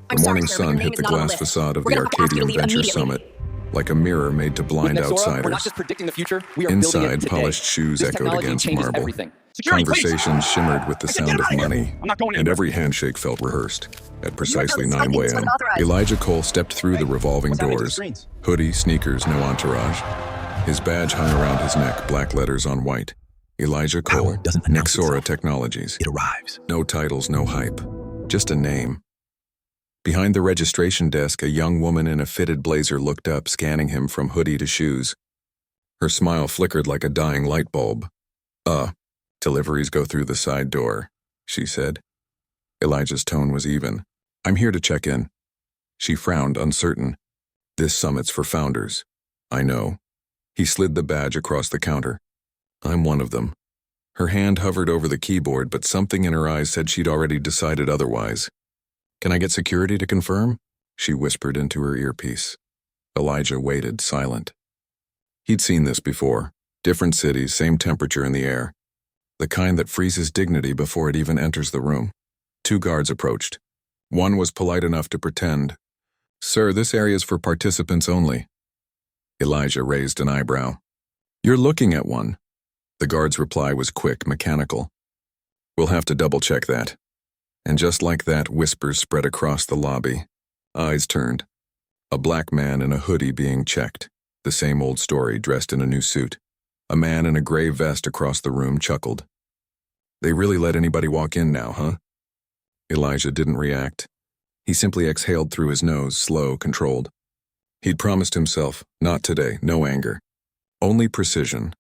The morning sun hit the glass facade of the Arcadium Venture Summit, like a mirror made to blind outsiders. We're not just predicting the future, we are building it Inside, today. polished shoes This echoed technology against changes marble. everything. Conversations shimmered with the sound of money, and every handshake felt rehearsed. At precisely 9 a.m., Elijah Cole stepped through the revolving doors. Hoodie, sneakers, no entourage. His badge hung around his neck, black letters on white. Elijah Cole, Nexora Technologies. It arrives. No titles, no hype. Just a name. Behind the registration desk, a young woman in a fitted blazer looked up, scanning him from hoodie to shoes. Her smile flickered like a dying light bulb. Deliveries go through the side door, she said. Elijah's tone was even. I'm here to check in. She frowned, uncertain. This summit's for founders. I know. He slid the badge across the counter. I'm one of them. Her hand hovered over the keyboard, but something in her eyes said she'd already decided otherwise. Can I get security to confirm? She whispered into her earpiece. Elijah waited, silent. He'd seen this before. Different cities, same temperature in the air. The kind that freezes dignity before it even enters the room. 2 guards approached. One was polite enough to pretend, Sir, this area's for participants only. Elijah raised an eyebrow. You're looking at one. The guard's reply was quick, mechanical. We'll have to double-check that. And just like that, whispers spread across the lobby. Eyes turned. A black man in a hoodie being checked. The same old story, dressed in a new suit. A man in a gray vest across the room chuckled. They really let anybody walk in now, huh? Elijah didn't react. He simply exhaled through his nose, slow, controlled. He'd promised himself, not today, no anger. Only precision.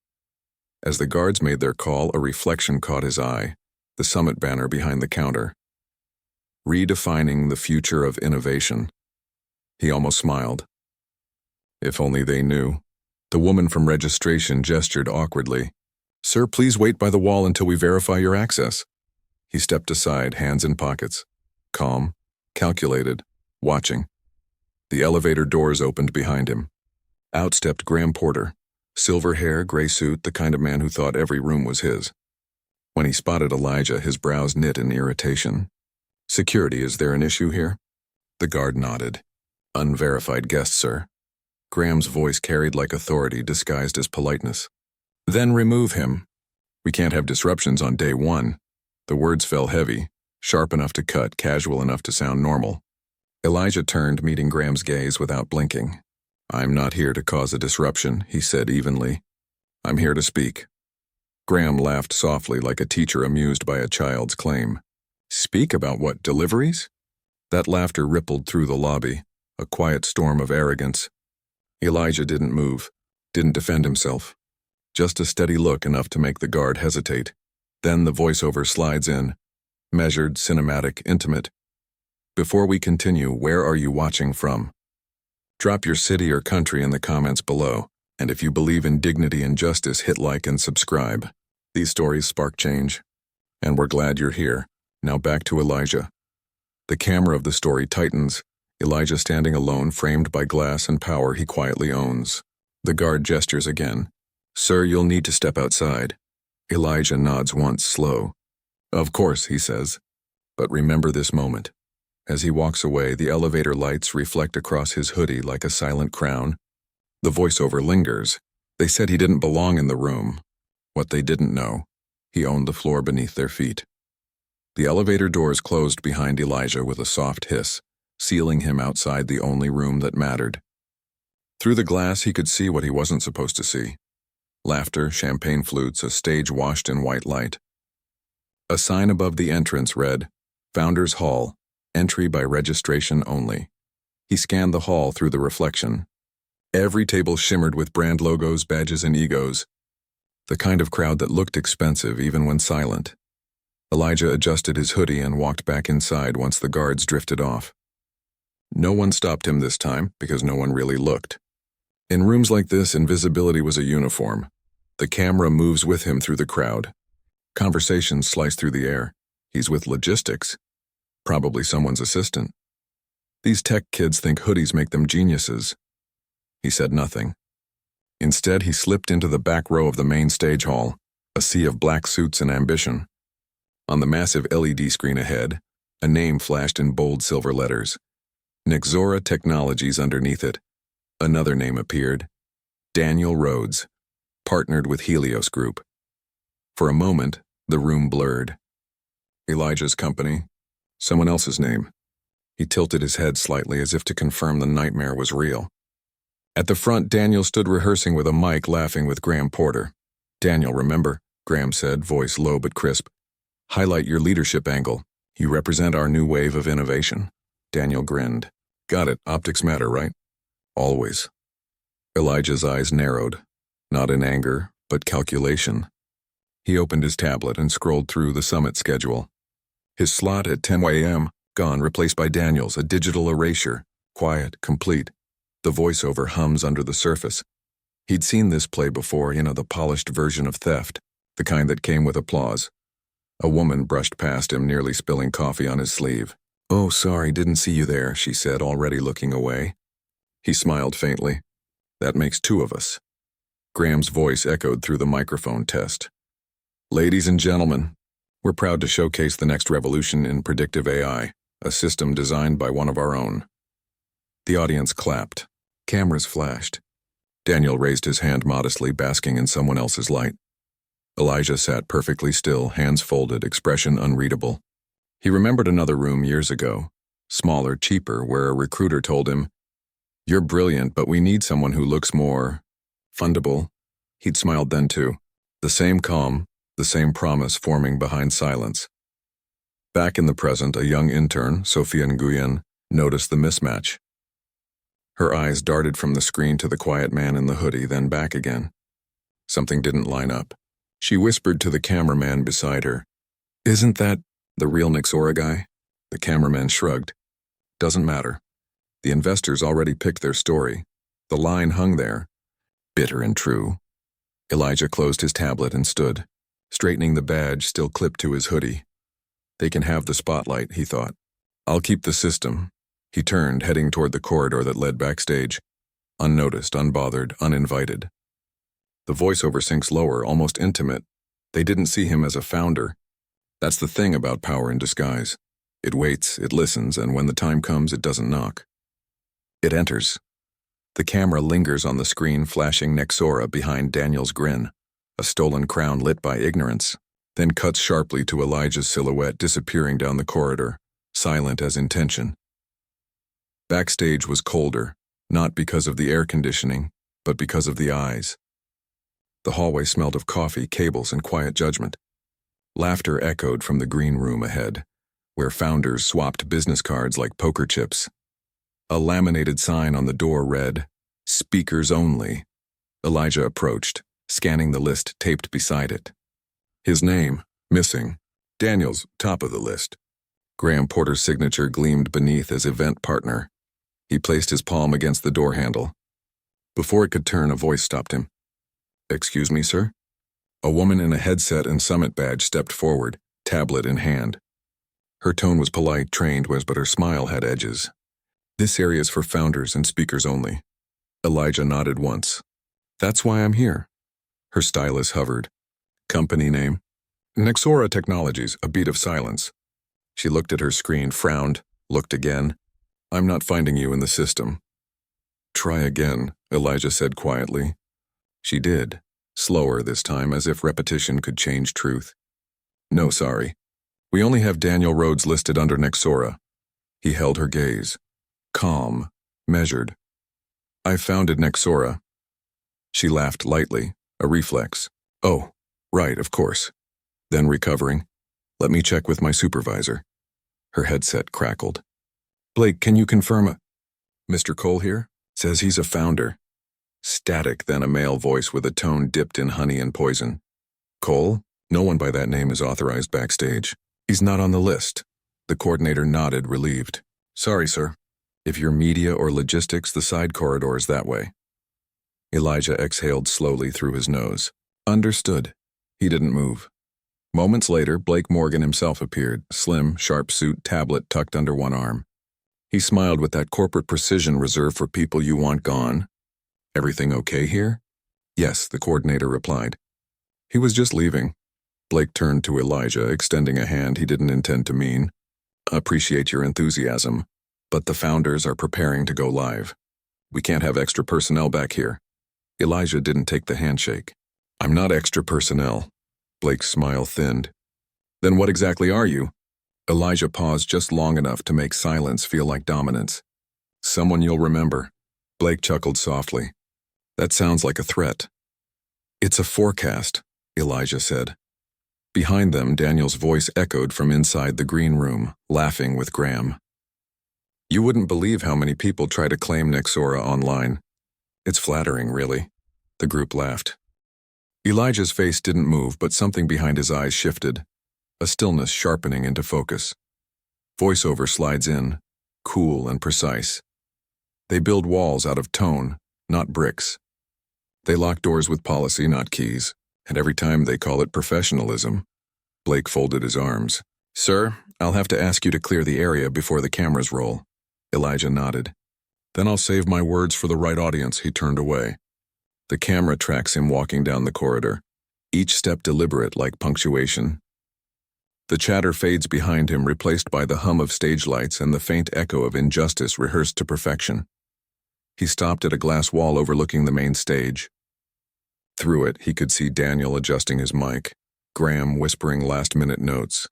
As the guards made their call, a reflection caught his eye, the summit banner behind the counter. Redefining the future of innovation. He almost smiled. If only they knew. The woman from registration gestured awkwardly. Sir, please wait by the wall until we verify your access. He stepped aside, hands in pockets. Calm, calculated, watching. The elevator doors opened behind him. Out stepped Graham Porter. Silver hair, gray suit, the kind of man who thought every room was his. When he spotted Elijah, his brows knit in irritation. Security, is there an issue here? The guard nodded. Unverified guest, sir. Graham's voice carried like authority disguised as politeness. Then remove him. We can't have disruptions on day 1. The words fell heavy, sharp enough to cut, casual enough to sound normal. Elijah turned, meeting Graham's gaze without blinking. I'm not here to cause a disruption, he said evenly. I'm here to speak. Graham laughed softly like a teacher amused by a child's claim. Speak about what, deliveries? That laughter rippled through the lobby, a quiet storm of arrogance. Elijah didn't move, didn't defend himself. Just a steady look enough to make the guard hesitate. Then the voiceover slides in, measured, cinematic, intimate. Before we continue, where are you watching from? Drop your city or country in the comments below, and if you believe in dignity and justice, hit like and subscribe. These stories spark change, and we're glad you're here. Now back to Elijah. The camera of the story tightens, Elijah standing alone, framed by glass and power he quietly owns. The guard gestures again. Sir, you'll need to step outside. Elijah nods once, slow. Of course, he says. But remember this moment. As he walks away, the elevator lights reflect across his hoodie like a silent crown. The voiceover lingers. They said he didn't belong in the room. What they didn't know, he owned the floor beneath their feet. The elevator doors closed behind Elijah with a soft hiss, sealing him outside the only room that mattered. Through the glass, he could see what he wasn't supposed to see. Laughter, champagne flutes, a stage washed in white light. A sign above the entrance read, Founders Hall, entry by registration only. He scanned the hall through the reflection. Every table shimmered with brand logos, badges, and egos. The kind of crowd that looked expensive even when silent. Elijah adjusted his hoodie and walked back inside once the guards drifted off. No one stopped him this time because no one really looked. In rooms like this, invisibility was a uniform. The camera moves with him through the crowd. Conversations slice through the air. He's with logistics. Probably someone's assistant. These tech kids think hoodies make them geniuses. He said nothing. Instead, he slipped into the back row of the main stage hall, a sea of black suits and ambition. On the massive LED screen ahead, a name flashed in bold silver letters, Nexora Technologies underneath it. Another name appeared. Daniel Rhodes, partnered with Helios Group. For a moment, the room blurred. Elijah's company. Someone else's name. He tilted his head slightly as if to confirm the nightmare was real. At the front, Daniel stood rehearsing with a mic, laughing with Graham Porter. "Daniel, remember," Graham said, voice low but crisp. "Highlight your leadership angle. You represent our new wave of innovation." Daniel grinned. "Got it. Optics matter, right?" "Always." Elijah's eyes narrowed, not in anger, but calculation. He opened his tablet and scrolled through the summit schedule. His slot at 10 a.m., gone, replaced by Daniel's, a digital erasure. Quiet, complete. The voiceover hums under the surface. He'd seen this play before, the polished version of theft, the kind that came with applause. A woman brushed past him, nearly spilling coffee on his sleeve. "Oh, sorry, didn't see you there," she said, already looking away. He smiled faintly. "That makes two of us." Graham's voice echoed through the microphone test. "Ladies and gentlemen, we're proud to showcase the next revolution in predictive AI, a system designed by one of our own." The audience clapped. Cameras flashed. Daniel raised his hand modestly, basking in someone else's light. Elijah sat perfectly still, hands folded, expression unreadable. He remembered another room years ago, smaller, cheaper, where a recruiter told him, "You're brilliant, but we need someone who looks more fundable." He'd smiled then too. The same calm, the same promise forming behind silence. Back in the present, a young intern, Sophia Nguyen, noticed the mismatch. Her eyes darted from the screen to the quiet man in the hoodie, then back again. Something didn't line up. She whispered to the cameraman beside her, "Isn't that the real Nexora guy?" The cameraman shrugged. "Doesn't matter. The investors already picked their story. The line hung there. Bitter and true." Elijah closed his tablet and stood, straightening the badge still clipped to his hoodie. "They can have the spotlight," he thought. "I'll keep the system." He turned, heading toward the corridor that led backstage. Unnoticed, unbothered, uninvited. The voiceover sinks lower, almost intimate. They didn't see him as a founder. That's the thing about power in disguise. It waits, it listens, and when the time comes, it doesn't knock. It enters. The camera lingers on the screen, flashing Nexora behind Daniel's grin, a stolen crown lit by ignorance, then cuts sharply to Elijah's silhouette disappearing down the corridor, silent as intention. Backstage was colder, not because of the air conditioning, but because of the eyes. The hallway smelled of coffee, cables, and quiet judgment. Laughter echoed from the green room ahead, where founders swapped business cards like poker chips. A laminated sign on the door read, "Speakers only." Elijah approached, scanning the list taped beside it. His name, missing. Daniel's top of the list. Graham Porter's signature gleamed beneath as event partner. He placed his palm against the door handle. Before it could turn, a voice stopped him. "Excuse me, sir?" A woman in a headset and summit badge stepped forward, tablet in hand. Her tone was polite, trained, but her smile had edges. "This area is for founders and speakers only." Elijah nodded once. "That's why I'm here." Her stylus hovered. "Company name?" "Nexora Technologies," a beat of silence. She looked at her screen, frowned, looked again. "I'm not finding you in the system." "Try again," Elijah said quietly. She did, slower this time, as if repetition could change truth. "No, sorry. We only have Daniel Rhodes listed under Nexora." He held her gaze. Calm, measured. "I founded Nexora." She laughed lightly, a reflex. "Oh, right, of course." Then recovering, "Let me check with my supervisor." Her headset crackled. "Blake, can you confirm Mr. Cole here? Says he's a founder." Static, then a male voice with a tone dipped in honey and poison. "Cole? No one by that name is authorized backstage. He's not on the list." The coordinator nodded, relieved. "Sorry, sir. If you're media or logistics, the side corridor is that way." Elijah exhaled slowly through his nose. Understood. He didn't move. Moments later, Blake Morgan himself appeared, slim, sharp suit, tablet tucked under one arm. He smiled with that corporate precision reserved for people you want gone. "Everything okay here?" "Yes," the coordinator replied. He was just leaving. Blake turned to Elijah, extending a hand he didn't intend to mean. "Appreciate your enthusiasm." But the founders are preparing to go live. We can't have extra personnel back here. Elijah didn't take the handshake. I'm not extra personnel. Blake's smile thinned. Then what exactly are you? Elijah paused just long enough to make silence feel like dominance. Someone you'll remember. Blake chuckled softly. That sounds like a threat. It's a forecast, Elijah said. Behind them, Daniel's voice echoed from inside the green room, laughing with Graham. You wouldn't believe how many people try to claim Nexora online. It's flattering, really. The group laughed. Elijah's face didn't move, but something behind his eyes shifted, a stillness sharpening into focus. Voiceover slides in, cool and precise. They build walls out of tone, not bricks. They lock doors with policy, not keys, and every time they call it professionalism. Blake folded his arms. Sir, I'll have to ask you to clear the area before the cameras roll. Elijah nodded. Then I'll save my words for the right audience. He turned away. The camera tracks him walking down the corridor, each step deliberate like punctuation. The chatter fades behind him, replaced by the hum of stage lights and the faint echo of injustice rehearsed to perfection. He stopped at a glass wall overlooking the main stage. Through it, he could see Daniel adjusting his mic, Graham whispering last-minute notes.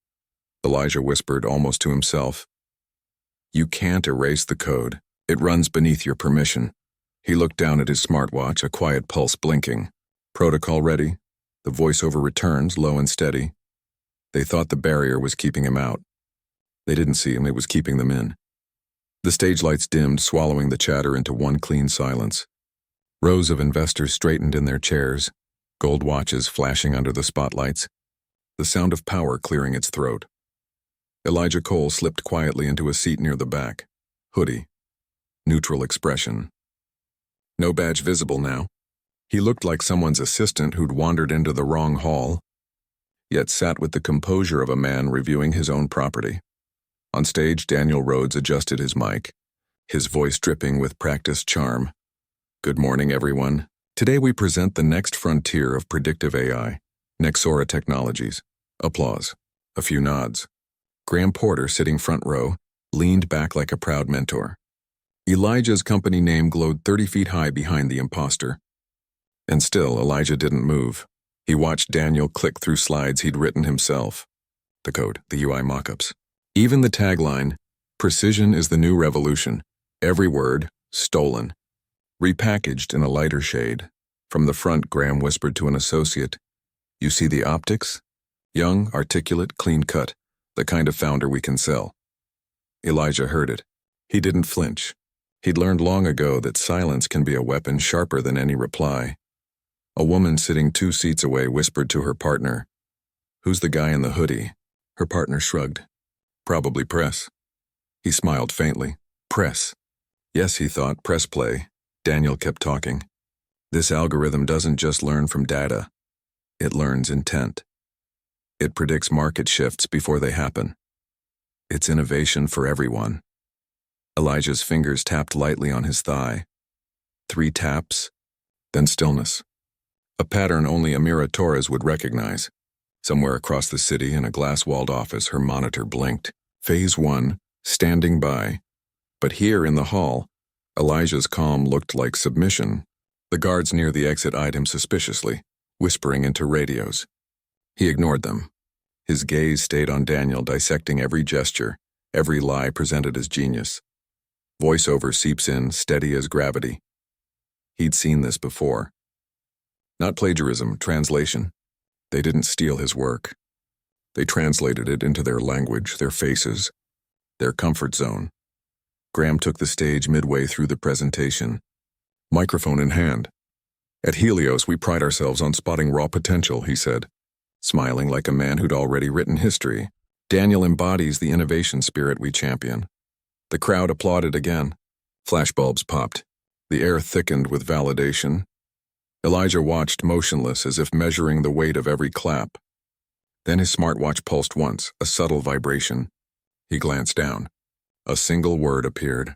Elijah whispered almost to himself, You can't erase the code. It runs beneath your permission. He looked down at his smartwatch, a quiet pulse blinking. Protocol ready. The voiceover returns, low and steady. They thought the barrier was keeping him out. They didn't see him, it was keeping them in. The stage lights dimmed, swallowing the chatter into one clean silence. Rows of investors straightened in their chairs, gold watches flashing under the spotlights, the sound of power clearing its throat. Elijah Cole slipped quietly into a seat near the back. Hoodie. Neutral expression. No badge visible now. He looked like someone's assistant who'd wandered into the wrong hall, yet sat with the composure of a man reviewing his own property. On stage, Daniel Rhodes adjusted his mic, his voice dripping with practiced charm. Good morning, everyone. Today we present the next frontier of predictive AI, Nexora Technologies. Applause. A few nods. Graham Porter, sitting front row, leaned back like a proud mentor. Elijah's company name glowed 30 feet high behind the imposter. And still, Elijah didn't move. He watched Daniel click through slides he'd written himself. The code, the UI mockups. Even the tagline, Precision is the new revolution. Every word, stolen. Repackaged in a lighter shade. From the front, Graham whispered to an associate, You see the optics? Young, articulate, clean-cut. The kind of founder we can sell. Elijah heard it. He didn't flinch. He'd learned long ago that silence can be a weapon sharper than any reply. A woman sitting 2 seats away whispered to her partner, Who's the guy in the hoodie? Her partner shrugged. Probably press. He smiled faintly. Press. Yes, he thought, press play. Daniel kept talking. This algorithm doesn't just learn from data. It learns intent. It predicts market shifts before they happen. It's innovation for everyone. Elijah's fingers tapped lightly on his thigh. 3 taps, then stillness. A pattern only Amira Torres would recognize. Somewhere across the city in a glass-walled office, her monitor blinked. Phase 1, standing by. But here in the hall, Elijah's calm looked like submission. The guards near the exit eyed him suspiciously, whispering into radios. He ignored them. His gaze stayed on Daniel, dissecting every gesture, every lie presented as genius. Voiceover seeps in, steady as gravity. He'd seen this before. Not plagiarism, translation. They didn't steal his work. They translated it into their language, their faces, their comfort zone. Graham took the stage midway through the presentation, microphone in hand. At Helios, we pride ourselves on spotting raw potential, he said, smiling like a man who'd already written history. Daniel embodies the innovation spirit we champion. The crowd applauded again. Flashbulbs popped. The air thickened with validation. Elijah watched motionless as if measuring the weight of every clap. Then his smartwatch pulsed once, a subtle vibration. He glanced down. A single word appeared.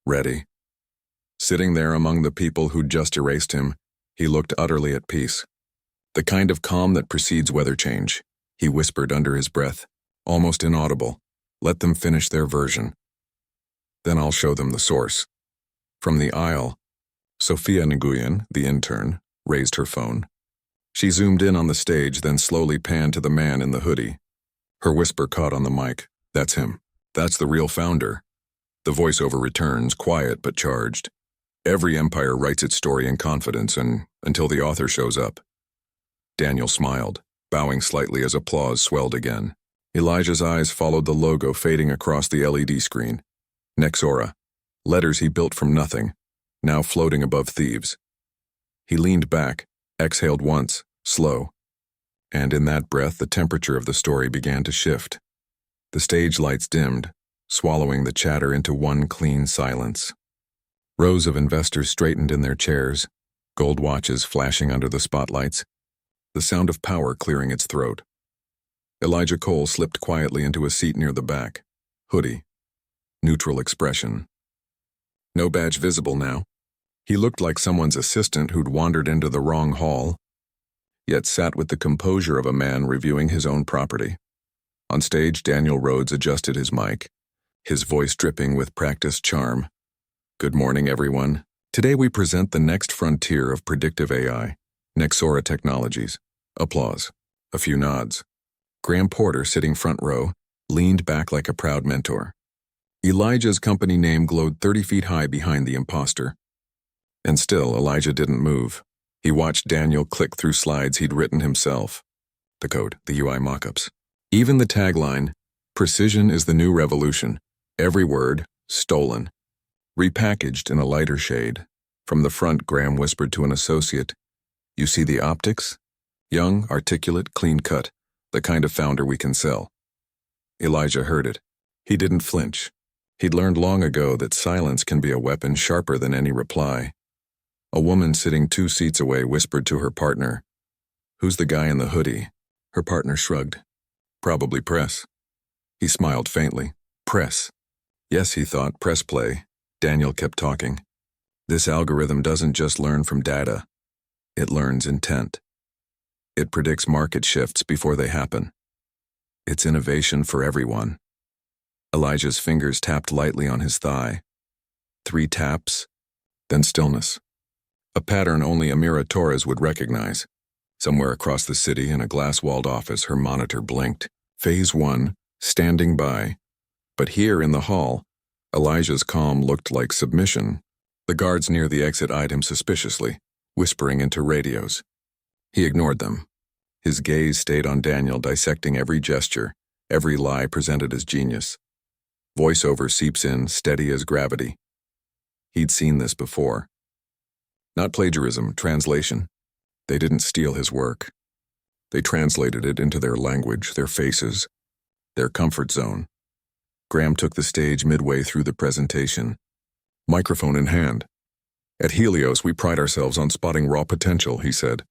Ready. Sitting there among the people who'd just erased him, he looked utterly at peace. The kind of calm that precedes weather change, he whispered under his breath, almost inaudible. Let them finish their version. Then I'll show them the source. From the aisle, Sophia Nguyen, the intern, raised her phone. She zoomed in on the stage, then slowly panned to the man in the hoodie. Her whisper caught on the mic. That's him. That's the real founder. The voiceover returns, quiet but charged. Every empire writes its story in confidence until the author shows up. Daniel smiled, bowing slightly as applause swelled again. Elijah's eyes followed the logo fading across the LED screen. Nexora. Letters he built from nothing, now floating above thieves. He leaned back, exhaled once, slow. And in that breath, the temperature of the story began to shift. The stage lights dimmed, swallowing the chatter into one clean silence. Rows of investors straightened in their chairs, gold watches flashing under the spotlights, the sound of power clearing its throat. Elijah Cole slipped quietly into a seat near the back, hoodie, neutral expression. No badge visible now. He looked like someone's assistant who'd wandered into the wrong hall, yet sat with the composure of a man reviewing his own property. On stage, Daniel Rhodes adjusted his mic, his voice dripping with practiced charm. Good morning, everyone. Today we present the next frontier of predictive AI, Nexora Technologies. Applause. A few nods. Graham Porter, sitting front row, leaned back like a proud mentor. Elijah's company name glowed 30 feet high behind the imposter. And still, Elijah didn't move. He watched Daniel click through slides he'd written himself. The code, the UI mockups. Even the tagline, "Precision is the new revolution." Every word, stolen. Repackaged in a lighter shade. From the front, Graham whispered to an associate, "You see the optics? Young, articulate, clean-cut, the kind of founder we can sell." Elijah heard it. He didn't flinch. He'd learned long ago that silence can be a weapon sharper than any reply. A woman sitting 2 seats away whispered to her partner, "Who's the guy in the hoodie?" Her partner shrugged. "Probably press." He smiled faintly. Press. Yes, he thought, press play. Daniel kept talking. This algorithm doesn't just learn from data. It learns intent. It predicts market shifts before they happen. It's innovation for everyone. Elijah's fingers tapped lightly on his thigh. 3 taps, then stillness. A pattern only Amira Torres would recognize. Somewhere across the city in a glass-walled office, her monitor blinked. Phase 1, standing by. But here in the hall, Elijah's calm looked like submission. The guards near the exit eyed him suspiciously, whispering into radios. He ignored them. His gaze stayed on Daniel, dissecting every gesture, every lie presented as genius. Voiceover seeps in, steady as gravity. He'd seen this before. Not plagiarism, translation. They didn't steal his work. They translated it into their language, their faces, their comfort zone. Graham took the stage midway through the presentation, microphone in hand. At Helios, we pride ourselves on spotting raw potential, he said,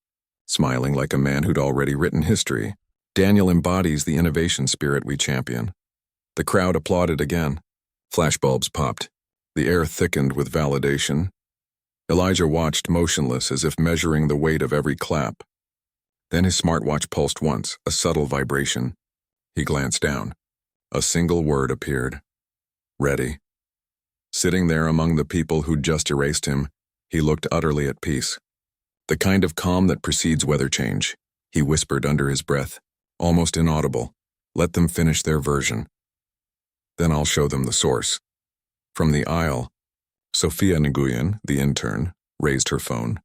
smiling like a man who'd already written history. Daniel embodies the innovation spirit we champion. The crowd applauded again. Flashbulbs popped. The air thickened with validation. Elijah watched motionless, as if measuring the weight of every clap. Then his smartwatch pulsed once, a subtle vibration. He glanced down. A single word appeared. Ready. Sitting there among the people who'd just erased him, he looked utterly at peace. The kind of calm that precedes weather change, he whispered under his breath, almost inaudible. Let them finish their version. Then I'll show them the source. From the aisle, Sophia Nguyen, the intern, raised her phone.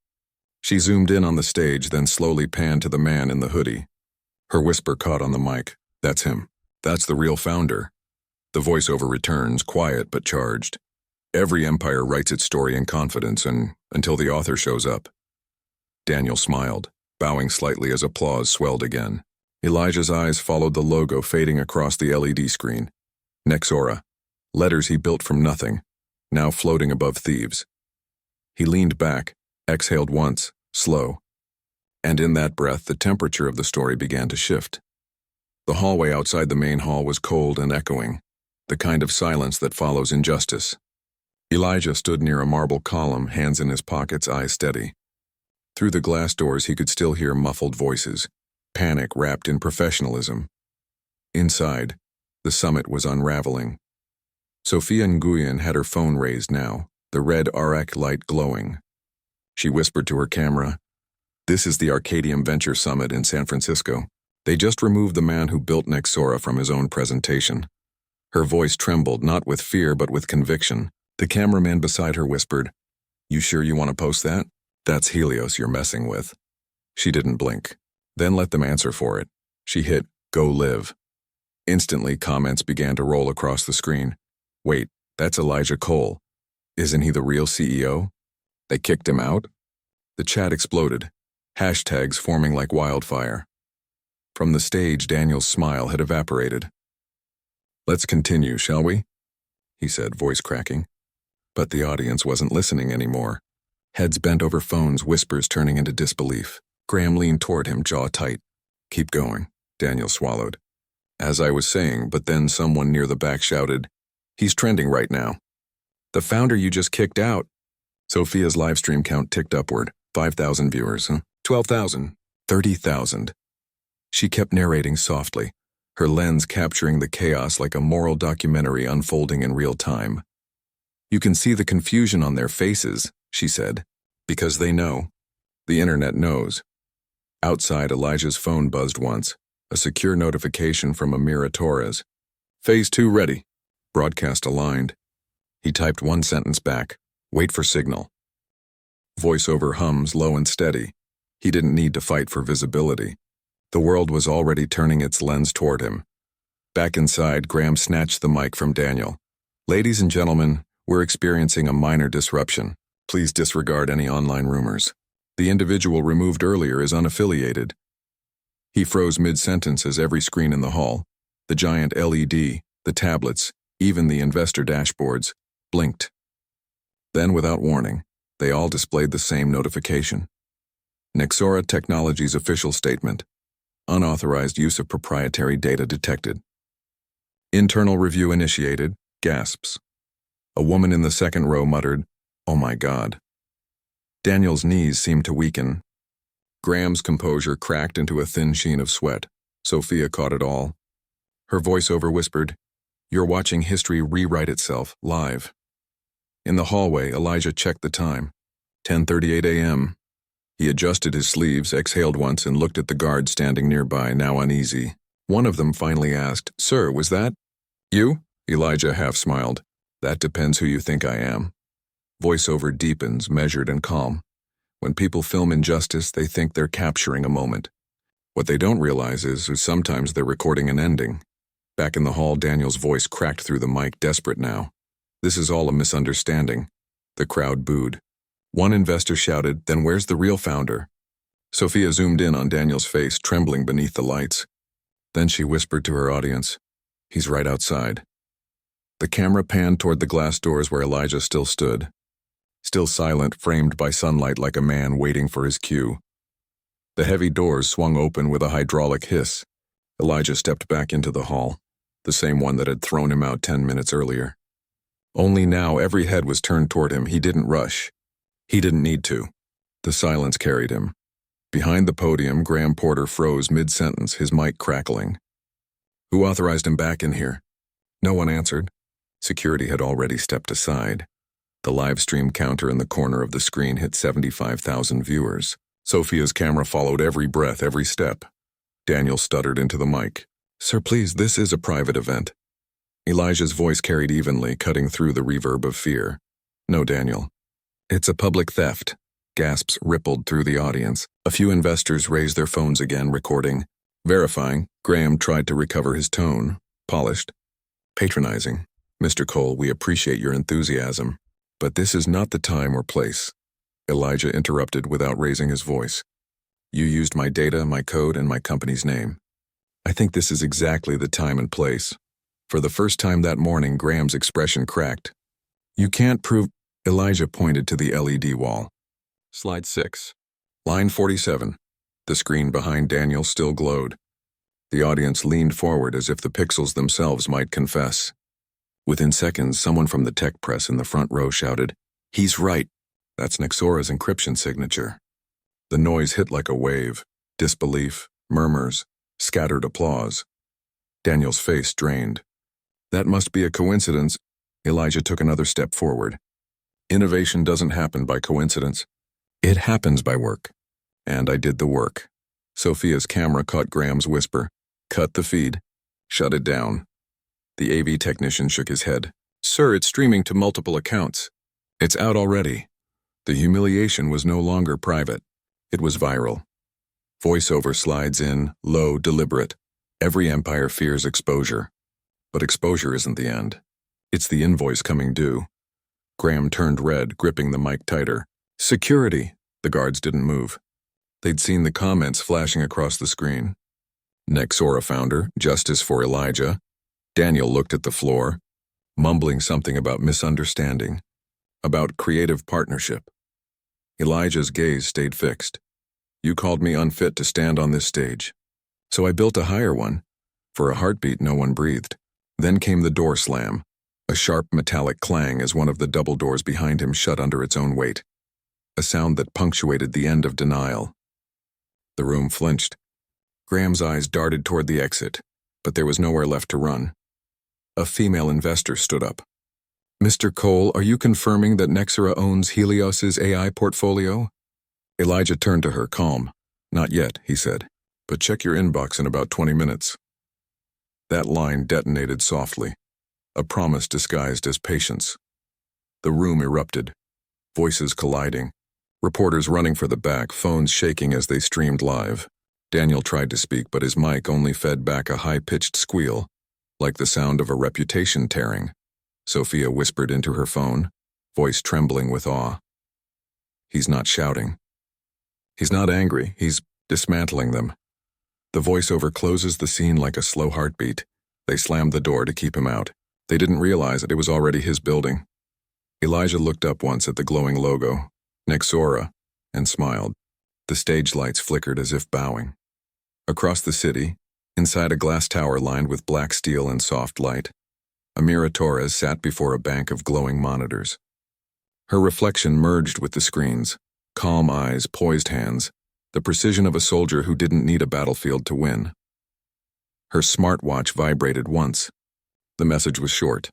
She zoomed in on the stage, then slowly panned to the man in the hoodie. Her whisper caught on the mic. That's him. That's the real founder. The voiceover returns, quiet but charged. Every empire writes its story in confidence until the author shows up. Daniel smiled, bowing slightly as applause swelled again. Elijah's eyes followed the logo fading across the LED screen. Nexora. Letters he built from nothing, now floating above thieves. He leaned back, exhaled once, slow. And in that breath, the temperature of the story began to shift. The hallway outside the main hall was cold and echoing, the kind of silence that follows injustice. Elijah stood near a marble column, hands in his pockets, eyes steady. Through the glass doors he could still hear muffled voices, panic wrapped in professionalism. Inside, the summit was unraveling. Sophia Nguyen had her phone raised now, the red RX light glowing. She whispered to her camera, "This is the Arcadium Venture Summit in San Francisco. They just removed the man who built Nexora from his own presentation." Her voice trembled, not with fear but with conviction. The cameraman beside her whispered, "You sure you want to post that? That's Helios you're messing with." She didn't blink. Then let them answer for it. She hit, "Go live." Instantly, comments began to roll across the screen. "Wait, that's Elijah Cole. Isn't he the real CEO? They kicked him out?" The chat exploded, hashtags forming like wildfire. From the stage, Daniel's smile had evaporated. "Let's continue, shall we?" he said, voice cracking. But the audience wasn't listening anymore. Heads bent over phones, whispers turning into disbelief. Graham leaned toward him, jaw tight. "Keep going," Daniel swallowed. "As I was saying, but then someone near the back shouted, 'He's trending right now.' The founder you just kicked out." Sophia's livestream count ticked upward. 5,000 viewers, 12,000, 30,000. She kept narrating softly, her lens capturing the chaos like a moral documentary unfolding in real time. "You can see the confusion on their faces," she said, "because they know. The internet knows." Outside, Elijah's phone buzzed once, a secure notification from Amira Torres. "Phase 2 ready." Broadcast aligned. He typed one sentence back, "Wait for signal." Voiceover hums low and steady. He didn't need to fight for visibility. The world was already turning its lens toward him. Back inside, Graham snatched the mic from Daniel. "Ladies and gentlemen, we're experiencing a minor disruption. Please disregard any online rumors. The individual removed earlier is unaffiliated." He froze mid-sentence as every screen in the hall, the giant LED, the tablets, even the investor dashboards, blinked. Then, without warning, they all displayed the same notification. Nexora Technologies official statement. Unauthorized use of proprietary data detected. Internal review initiated, gasps. A woman in the second row muttered, "Oh my God." Daniel's knees seemed to weaken. Graham's composure cracked into a thin sheen of sweat. Sophia caught it all. Her voiceover whispered, "You're watching history rewrite itself, live." In the hallway, Elijah checked the time. 10:38 a.m. He adjusted his sleeves, exhaled once, and looked at the guards standing nearby, now uneasy. One of them finally asked, "Sir, was that you?" Elijah half smiled. "That depends who you think I am." Voiceover deepens, measured and calm. When people film injustice, they think they're capturing a moment. What they don't realize is sometimes they're recording an ending. Back in the hall, Daniel's voice cracked through the mic, desperate now. "This is all a misunderstanding." The crowd booed. One investor shouted, "Then where's the real founder?" Sophia zoomed in on Daniel's face, trembling beneath the lights. Then she whispered to her audience, "He's right outside." The camera panned toward the glass doors where Elijah still stood. Still silent, framed by sunlight like a man waiting for his cue. The heavy doors swung open with a hydraulic hiss. Elijah stepped back into the hall, the same one that had thrown him out 10 minutes earlier. Only now every head was turned toward him. He didn't rush. He didn't need to. The silence carried him. Behind the podium, Graham Porter froze mid-sentence, his mic crackling. "Who authorized him back in here?" No one answered. Security had already stepped aside. The live stream counter in the corner of the screen hit 75,000 viewers. Sophia's camera followed every breath, every step. Daniel stuttered into the mic. "Sir, please, this is a private event." Elijah's voice carried evenly, cutting through the reverb of fear. "No, Daniel. It's a public theft." Gasps rippled through the audience. A few investors raised their phones again, recording. Verifying, Graham tried to recover his tone. Polished. Patronizing. "Mr. Cole, we appreciate your enthusiasm, but this is not the time or place." Elijah interrupted without raising his voice. "You used my data, my code, and my company's name. I think this is exactly the time and place." For the first time that morning, Graham's expression cracked. "You can't prove—" Elijah pointed to the LED wall. Slide 6. Line 47. The screen behind Daniel still glowed. The audience leaned forward as if the pixels themselves might confess. Within seconds, someone from the tech press in the front row shouted, "He's right. That's Nexora's encryption signature." The noise hit like a wave. Disbelief, murmurs, scattered applause. Daniel's face drained. "That must be a coincidence." Elijah took another step forward. Innovation doesn't happen by coincidence. It happens by work. And I did the work. Sophia's camera caught Graham's whisper. Cut the feed. Shut it down. The AV technician shook his head. Sir, it's streaming to multiple accounts. It's out already. The humiliation was no longer private. It was viral. Voiceover slides in, low, deliberate. Every empire fears exposure. But exposure isn't the end. It's the invoice coming due. Graham turned red, gripping the mic tighter. Security! The guards didn't move. They'd seen the comments flashing across the screen. Nexora founder, justice for Elijah. Daniel looked at the floor, mumbling something about misunderstanding, about creative partnership. Elijah's gaze stayed fixed. You called me unfit to stand on this stage. So I built a higher one. For a heartbeat, no one breathed. Then came the door slam, a sharp metallic clang as one of the double doors behind him shut under its own weight. A sound that punctuated the end of denial. The room flinched. Graham's eyes darted toward the exit, but there was nowhere left to run. A female investor stood up. Mr. Cole, are you confirming that Nexera owns Helios's AI portfolio? Elijah turned to her, calm. Not yet, he said, but check your inbox in about 20 minutes. That line detonated softly, a promise disguised as patience. The room erupted, voices colliding, reporters running for the back, phones shaking as they streamed live. Daniel tried to speak, but his mic only fed back a high-pitched squeal, like the sound of a reputation tearing. Sophia whispered into her phone, voice trembling with awe. He's not shouting. He's not angry, he's dismantling them. The voiceover closes the scene like a slow heartbeat. They slammed the door to keep him out. They didn't realize that it was already his building. Elijah looked up once at the glowing logo, Nexora, and smiled. The stage lights flickered as if bowing. Across the city, inside a glass tower lined with black steel and soft light, Amira Torres sat before a bank of glowing monitors. Her reflection merged with the screens, calm eyes, poised hands, the precision of a soldier who didn't need a battlefield to win. Her smartwatch vibrated once. The message was short.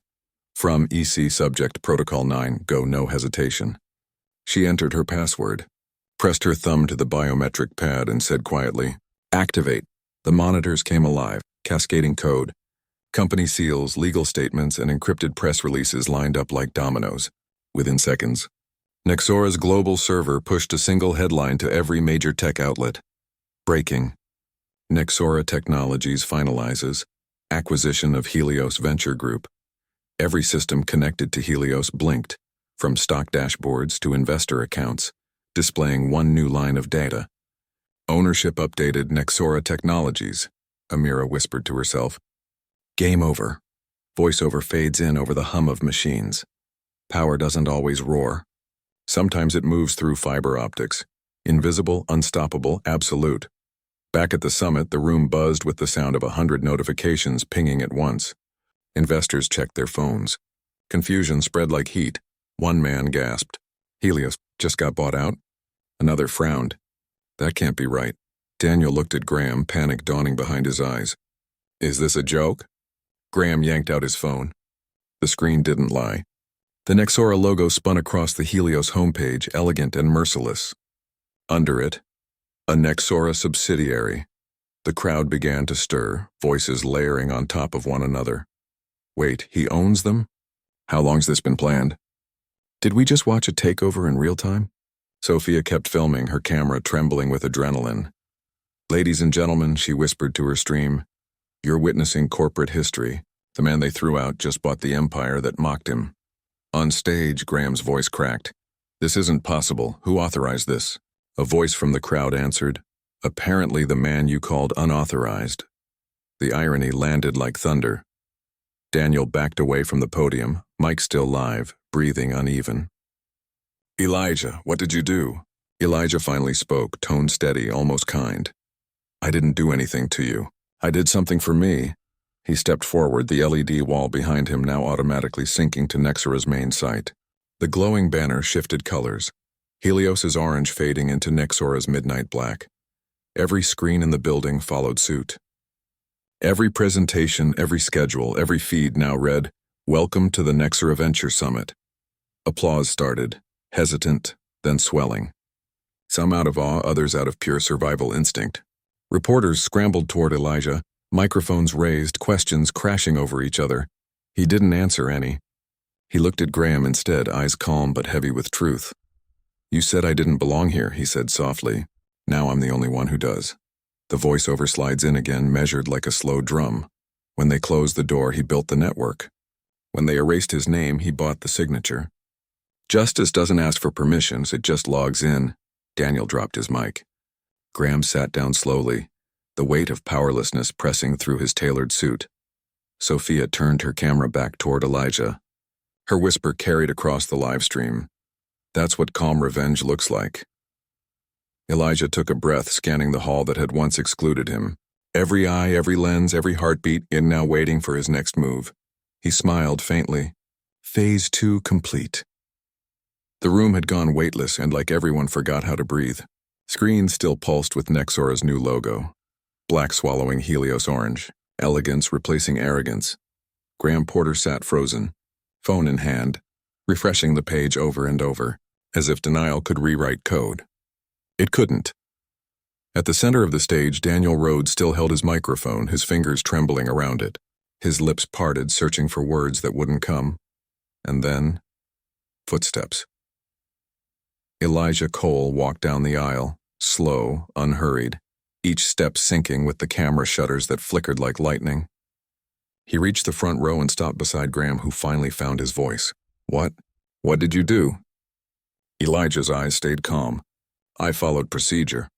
From EC Subject Protocol 9, go no hesitation. She entered her password, pressed her thumb to the biometric pad and said quietly, activate. The monitors came alive, cascading code. Company seals, legal statements, and encrypted press releases lined up like dominoes. Within seconds, Nexora's global server pushed a single headline to every major tech outlet. Breaking. Nexora Technologies finalizes acquisition of Helios Venture Group. Every system connected to Helios blinked, from stock dashboards to investor accounts, displaying one new line of data. Ownership updated Nexora Technologies, Amira whispered to herself. Game over. Voiceover fades in over the hum of machines. Power doesn't always roar. Sometimes it moves through fiber optics. Invisible, unstoppable, absolute. Back at the summit, the room buzzed with the sound of 100 notifications pinging at once. Investors checked their phones. Confusion spread like heat. One man gasped. Helios just got bought out? Another frowned. That can't be right. Daniel looked at Graham, panic dawning behind his eyes. Is this a joke? Graham yanked out his phone. The screen didn't lie. The Nexora logo spun across the Helios homepage, elegant and merciless. Under it, a Nexora subsidiary. The crowd began to stir, voices layering on top of one another. Wait, he owns them? How long's this been planned? Did we just watch a takeover in real time? Sophia kept filming, her camera trembling with adrenaline. Ladies and gentlemen, she whispered to her stream, you're witnessing corporate history. The man they threw out just bought the empire that mocked him. On stage, Graham's voice cracked. This isn't possible. Who authorized this? A voice from the crowd answered, apparently the man you called unauthorized. The irony landed like thunder. Daniel backed away from the podium, mic still live, breathing uneven. Elijah, what did you do? Elijah finally spoke, tone steady, almost kind. I didn't do anything to you. I did something for me. He stepped forward, the LED wall behind him now automatically syncing to Nexora's main site. The glowing banner shifted colors, Helios's orange fading into Nexora's midnight black. Every screen in the building followed suit. Every presentation, every schedule, every feed now read, Welcome to the Nexera Venture Summit. Applause started, hesitant, then swelling. Some out of awe, others out of pure survival instinct. Reporters scrambled toward Elijah, microphones raised, questions crashing over each other. He didn't answer any. He looked at Graham instead, eyes calm but heavy with truth. "You said I didn't belong here," he said softly. "Now I'm the only one who does." The voiceover slides in again, measured like a slow drum. When they closed the door, he built the network. When they erased his name, he bought the signature. Justice doesn't ask for permissions, it just logs in. Daniel dropped his mic. Graham sat down slowly, the weight of powerlessness pressing through his tailored suit. Sophia turned her camera back toward Elijah. Her whisper carried across the live stream. "That's what calm revenge looks like." Elijah took a breath, scanning the hall that had once excluded him. Every eye, every lens, every heartbeat, in now waiting for his next move. He smiled faintly. Phase 2 complete. The room had gone weightless, and like everyone forgot how to breathe. Screens still pulsed with Nexora's new logo. Black swallowing Helios orange. Elegance replacing arrogance. Graham Porter sat frozen, phone in hand, refreshing the page over and over, as if denial could rewrite code. It couldn't. At the center of the stage, Daniel Rhodes still held his microphone, his fingers trembling around it. His lips parted, searching for words that wouldn't come. And then, footsteps. Elijah Cole walked down the aisle, slow, unhurried, each step syncing with the camera shutters that flickered like lightning. He reached the front row and stopped beside Graham, who finally found his voice. "What? What did you do?" Elijah's eyes stayed calm. "I followed procedure."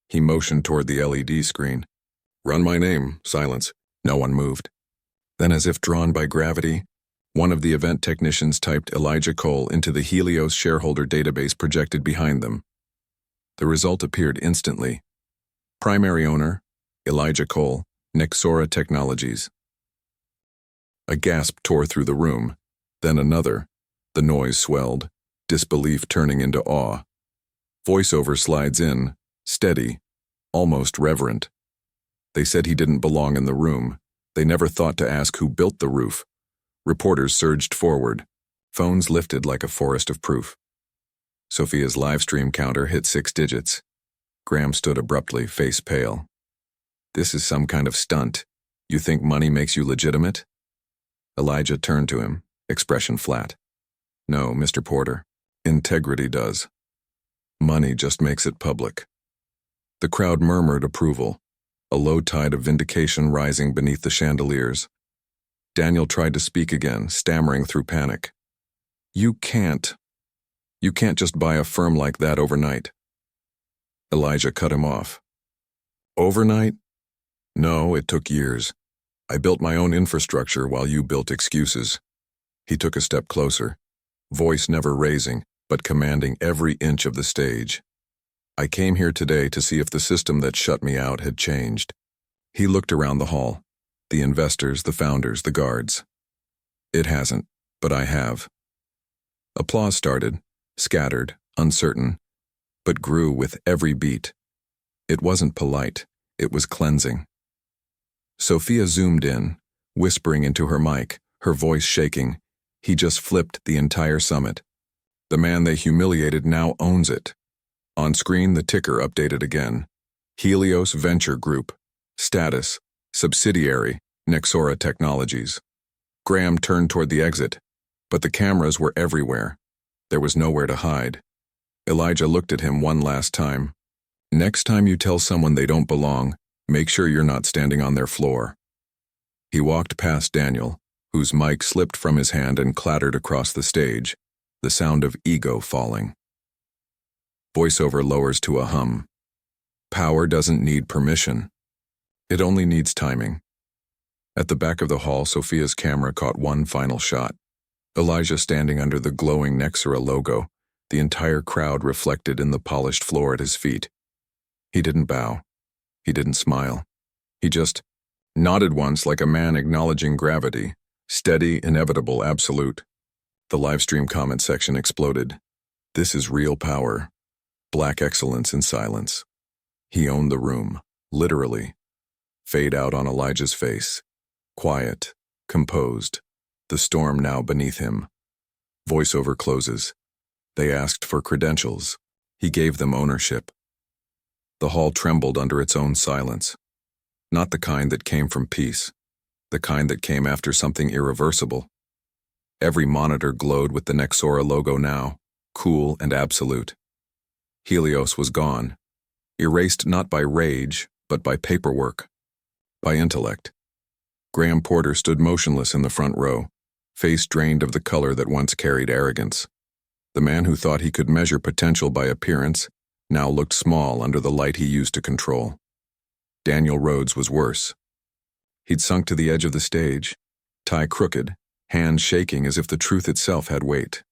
He motioned toward the LED screen. "Run my name." Silence. No one moved. Then, as if drawn by gravity, one of the event technicians typed Elijah Cole into the Helios shareholder database projected behind them. The result appeared instantly. Primary owner, Elijah Cole, Nexera Technologies. A gasp tore through the room, then another. The noise swelled, disbelief turning into awe. Voiceover slides in, steady, almost reverent. They said he didn't belong in the room. They never thought to ask who built the roof. Reporters surged forward, phones lifted like a forest of proof. Sophia's live stream counter hit 6 digits. Graham stood abruptly, face pale. "This is some kind of stunt. You think money makes you legitimate?" Elijah turned to him, expression flat. "No, Mr. Porter. Integrity does. Money just makes it public." The crowd murmured approval, a low tide of vindication rising beneath the chandeliers. Daniel tried to speak again, stammering through panic. You can't just buy a firm like that overnight." Elijah cut him off. "Overnight? No, it took years. I built my own infrastructure while you built excuses." He took a step closer, voice never raising, but commanding every inch of the stage. "I came here today to see if the system that shut me out had changed." He looked around the hall, the investors, the founders, the guards. "It hasn't, but I have." Applause started, scattered, uncertain, but grew with every beat. It wasn't polite, it was cleansing. Sophia zoomed in, whispering into her mic, her voice shaking. He just flipped the entire summit. The man they humiliated now owns it. On screen, the ticker updated again. Helios Venture Group. Status, subsidiary, Nexera Technologies. Graham turned toward the exit, but the cameras were everywhere. There was nowhere to hide. Elijah looked at him one last time. "Next time you tell someone they don't belong, make sure you're not standing on their floor." He walked past Daniel, whose mic slipped from his hand and clattered across the stage, the sound of ego falling. Voiceover lowers to a hum. Power doesn't need permission. It only needs timing. At the back of the hall, Sophia's camera caught one final shot. Elijah standing under the glowing Nexera logo, the entire crowd reflected in the polished floor at his feet. He didn't bow. He didn't smile. He just nodded once like a man acknowledging gravity, steady, inevitable, absolute. The livestream comment section exploded. "This is real power. Black excellence in silence." He owned the room, literally. Fade out on Elijah's face. Quiet, composed, The storm now beneath him. Voiceover closes. They asked for credentials. He gave them ownership. The hall trembled under its own silence. Not the kind that came from peace. The kind that came after something irreversible. Every monitor glowed with the Nexora logo now, cool and absolute. Helios was gone, erased not by rage, but by paperwork, by intellect. Graham Porter stood motionless in the front row, face drained of the color that once carried arrogance. The man who thought he could measure potential by appearance now looked small under the light he used to control. Daniel Rhodes was worse. He'd sunk to the edge of the stage, tie crooked, hands shaking as if the truth itself had weight.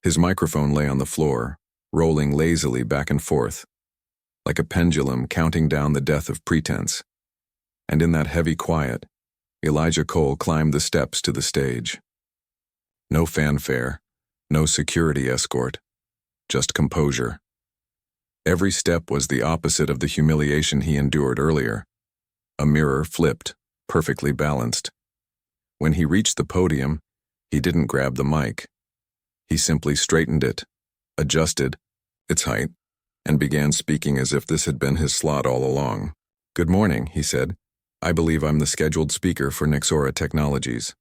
His microphone lay on the floor, rolling lazily back and forth, like a pendulum counting down the death of pretense. And in that heavy quiet, Elijah Cole climbed the steps to the stage. No fanfare, no security escort, just composure. Every step was the opposite of the humiliation he endured earlier. A mirror flipped, perfectly balanced. When he reached the podium, he didn't grab the mic. He simply straightened it, adjusted its height, and began speaking as if this had been his slot all along. "Good morning," he said. "I believe I'm the scheduled speaker for Nexora Technologies."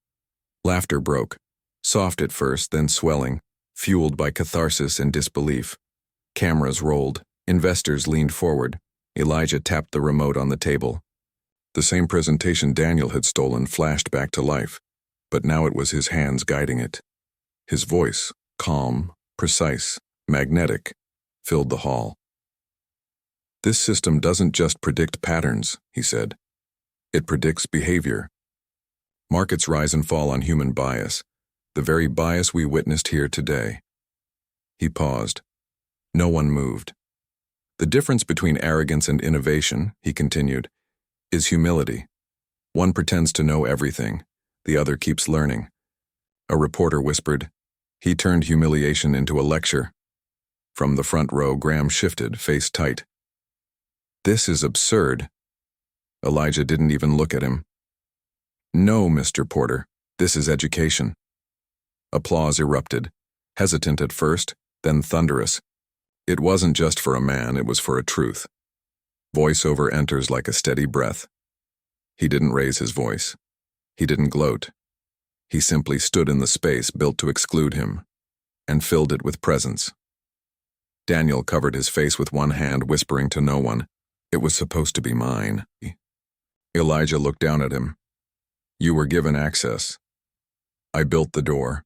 Laughter broke, soft at first, then swelling, fueled by catharsis and disbelief. Cameras rolled, investors leaned forward. Elijah tapped the remote on the table. The same presentation Daniel had stolen flashed back to life, but now it was his hands guiding it. His voice, calm, precise, magnetic, filled the hall. "This system doesn't just predict patterns," he said. "It predicts behavior. Markets rise and fall on human bias, the very bias we witnessed here today." He paused. No one moved. "The difference between arrogance and innovation," he continued, "is humility. One pretends to know everything, the other keeps learning." A reporter whispered. He turned humiliation into a lecture. From the front row, Graham shifted, face tight. "This is absurd." Elijah didn't even look at him. "No, Mr. Porter, this is education." Applause erupted, hesitant at first, then thunderous. It wasn't just for a man, it was for a truth. Voiceover enters like a steady breath. He didn't raise his voice. He didn't gloat. He simply stood in the space built to exclude him, and filled it with presence. Daniel covered his face with one hand, whispering to no one, "It was supposed to be mine." Elijah looked down at him. "You were given access. I built the door."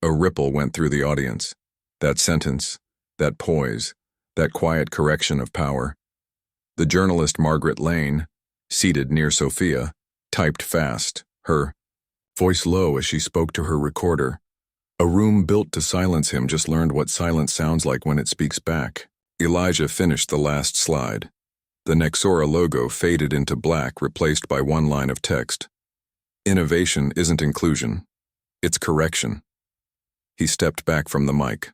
A ripple went through the audience. That sentence, that poise, that quiet correction of power. The journalist Margaret Lane, seated near Sophia, typed fast, her voice low as she spoke to her recorder. A room built to silence him just learned what silence sounds like when it speaks back. Elijah finished the last slide. The Nexora logo faded into black, replaced by one line of text. "Innovation isn't inclusion. It's correction." He stepped back from the mic.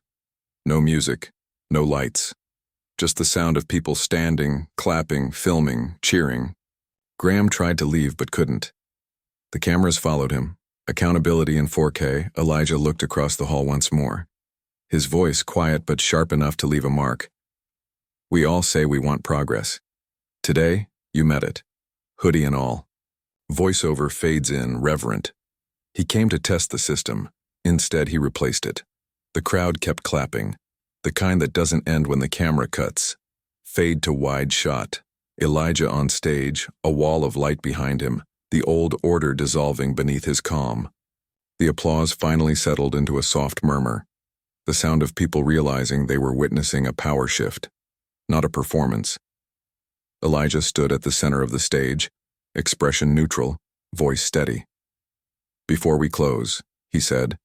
No music, no lights. Just the sound of people standing, clapping, filming, cheering. Graham tried to leave but couldn't. The cameras followed him. Accountability in 4K, Elijah looked across the hall once more. His voice quiet but sharp enough to leave a mark. "We all say we want progress. Today, you met it. Hoodie and all." Voiceover fades in, reverent. He came to test the system. Instead, he replaced it. The crowd kept clapping. The kind that doesn't end when the camera cuts. Fade to wide shot. Elijah on stage, a wall of light behind him, the old order dissolving beneath his calm. The applause finally settled into a soft murmur, the sound of people realizing they were witnessing a power shift, not a performance. Elijah stood at the center of the stage, expression neutral, voice steady. "Before we close," he said,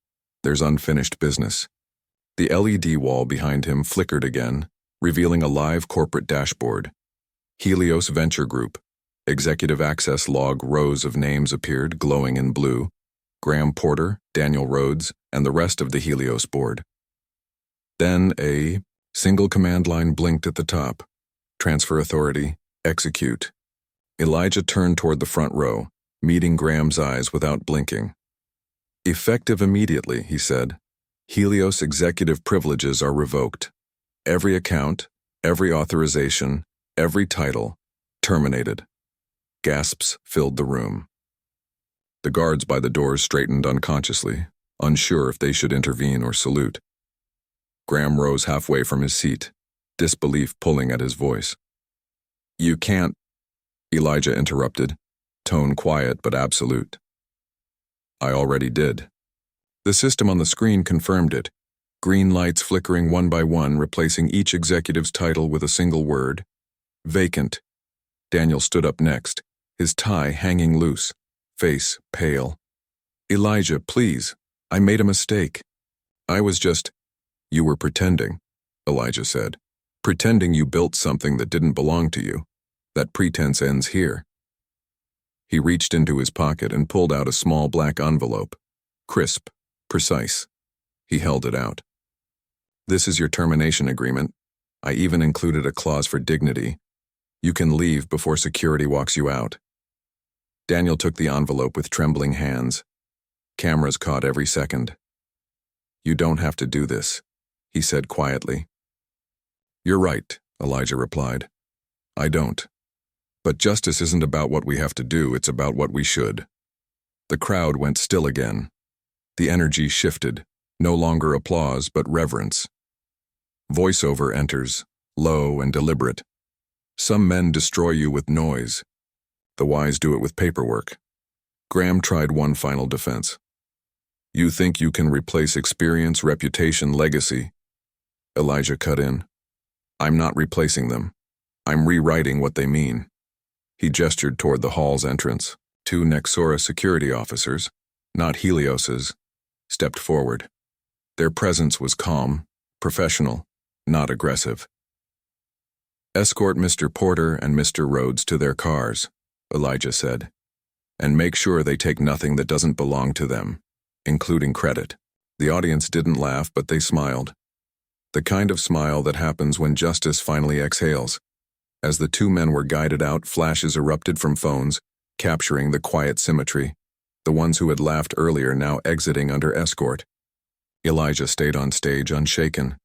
"there's unfinished business." The LED wall behind him flickered again, revealing a live corporate dashboard. Helios Venture Group. Executive access log rows of names appeared, glowing in blue. Graham Porter, Daniel Rhodes, and the rest of the Helios board. Then a single command line blinked at the top. Transfer authority, execute. Elijah turned toward the front row, meeting Graham's eyes without blinking. Effective immediately, he said. Helios executive privileges are revoked. Every account, every authorization, every title, terminated. Gasps filled the room. The guards by the doors straightened unconsciously, unsure if they should intervene or salute. Graham rose halfway from his seat, disbelief pulling at his voice. "You can't," Elijah interrupted, tone quiet but absolute. "I already did." The system on the screen confirmed it, green lights flickering one by one, replacing each executive's title with a single word. Vacant. Daniel stood up next, his tie hanging loose, face pale. "Elijah, please, I made a mistake. I was just—" "You were pretending," Elijah said. "Pretending you built something that didn't belong to you. That pretense ends here." He reached into his pocket and pulled out a small black envelope. Crisp, precise. He held it out. "This is your termination agreement. I even included a clause for dignity. You can leave before security walks you out." Daniel took the envelope with trembling hands. Cameras caught every second. "You don't have to do this," he said quietly. "You're right," Elijah replied. "I don't. But justice isn't about what we have to do, it's about what we should." The crowd went still again. The energy shifted, no longer applause but reverence. Voiceover enters, low and deliberate. "Some men destroy you with noise. The wise do it with paperwork." Graham tried one final defense. "You think you can replace experience, reputation, legacy?" Elijah cut in. "I'm not replacing them. I'm rewriting what they mean." He gestured toward the hall's entrance. Two Nexora security officers, not Helios's, stepped forward. Their presence was calm, professional, not aggressive. "Escort Mr. Porter and Mr. Rhodes to their cars," Elijah said, "and make sure they take nothing that doesn't belong to them, including credit." The audience didn't laugh, but they smiled. The kind of smile that happens when justice finally exhales. As the two men were guided out, flashes erupted from phones, capturing the quiet symmetry. The ones who had laughed earlier now exiting under escort. Elijah stayed on stage unshaken.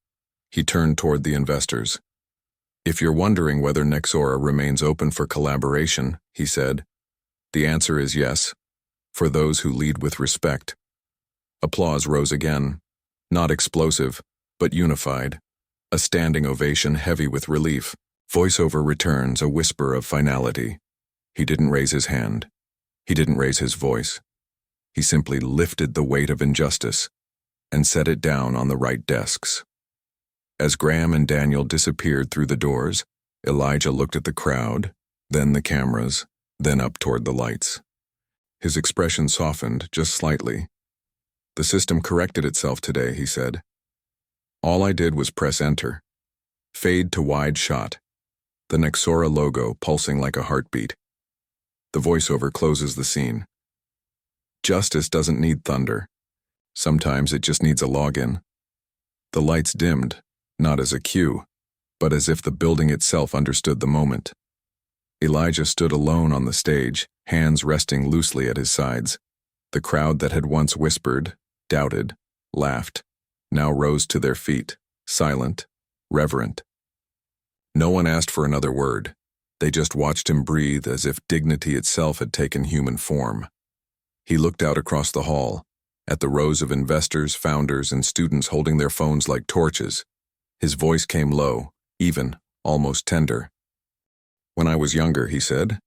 He turned toward the investors. "If you're wondering whether Nexora remains open for collaboration," he said, "the answer is yes, for those who lead with respect." Applause rose again, not explosive, but unified. A standing ovation heavy with relief. Voiceover returns, a whisper of finality. He didn't raise his hand. He didn't raise his voice. He simply lifted the weight of injustice and set it down on the right desks. As Graham and Daniel disappeared through the doors, Elijah looked at the crowd, then the cameras, then up toward the lights. His expression softened just slightly. "The system corrected itself today," he said. "All I did was press enter. Fade to wide shot. The Nexora logo pulsing like a heartbeat." The voiceover closes the scene. Justice doesn't need thunder. Sometimes it just needs a login. The lights dimmed, not as a cue, but as if the building itself understood the moment. Elijah stood alone on the stage, hands resting loosely at his sides. The crowd that had once whispered, doubted, laughed, now rose to their feet, silent, reverent. No one asked for another word. They just watched him breathe as if dignity itself had taken human form. He looked out across the hall, at the rows of investors, founders, and students holding their phones like torches. His voice came low, even, almost tender. "When I was younger," he said,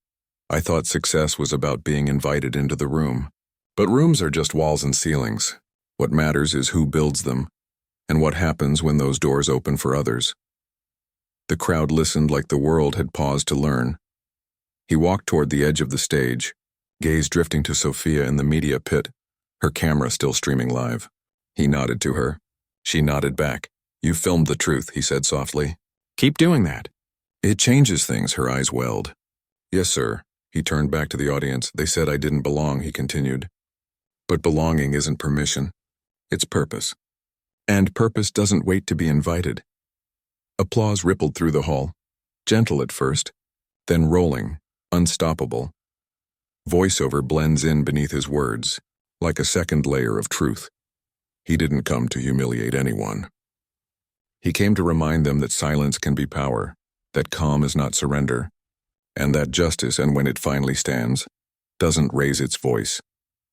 "I thought success was about being invited into the room. But rooms are just walls and ceilings. What matters is who builds them, and what happens when those doors open for others." The crowd listened like the world had paused to learn. He walked toward the edge of the stage, gaze drifting to Sophia in the media pit, her camera still streaming live. He nodded to her. She nodded back. "You filmed the truth," he said softly. "Keep doing that. It changes things," her eyes welled. "Yes, sir." He turned back to the audience. "They said I didn't belong," he continued. "But belonging isn't permission. It's purpose. And purpose doesn't wait to be invited." Applause rippled through the hall, gentle at first, then rolling, unstoppable. Voiceover blends in beneath his words. like a second layer of truth. He didn't come to humiliate anyone. He came to remind them that silence can be power, that calm is not surrender, and that justice, and when it finally stands, doesn't raise its voice.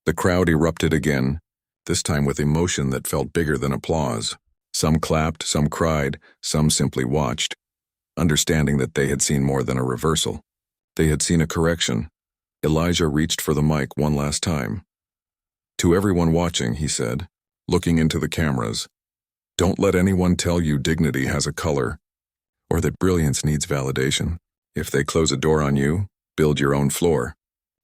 The crowd erupted again, this time with emotion that felt bigger than applause. Some clapped, some cried, some simply watched, understanding that they had seen more than a reversal. They had seen a correction. Elijah reached for the mic one last time. To everyone watching, he said, looking into the cameras, don't let anyone tell you dignity has a color, or that brilliance needs validation. If they close a door on you, build your own floor.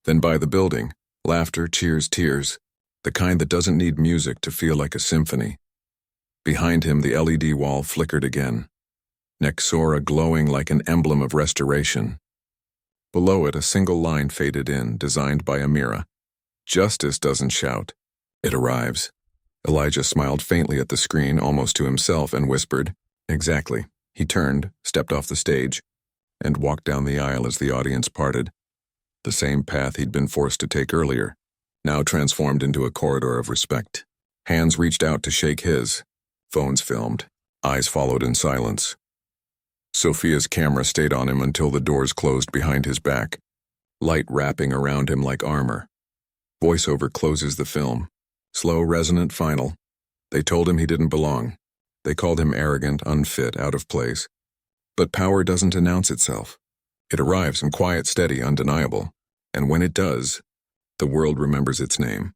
Then buy the building. Laughter, cheers, tears. The kind that doesn't need music to feel like a symphony. Behind him, the LED wall flickered again. Nexora glowing like an emblem of restoration. Below it, a single line faded in, designed by Amira. Justice doesn't shout. It arrives. Elijah smiled faintly at the screen, almost to himself, and whispered, exactly. He turned, stepped off the stage, and walked down the aisle as the audience parted. The same path he'd been forced to take earlier, now transformed into a corridor of respect. Hands reached out to shake his. Phones filmed. Eyes followed in silence. Sophia's camera stayed on him until the doors closed behind his back, light wrapping around him like armor. Voiceover closes the film. Slow, resonant, final. They told him he didn't belong. They called him arrogant, unfit, out of place. But power doesn't announce itself. It arrives in quiet, steady, undeniable. And when it does, the world remembers its name.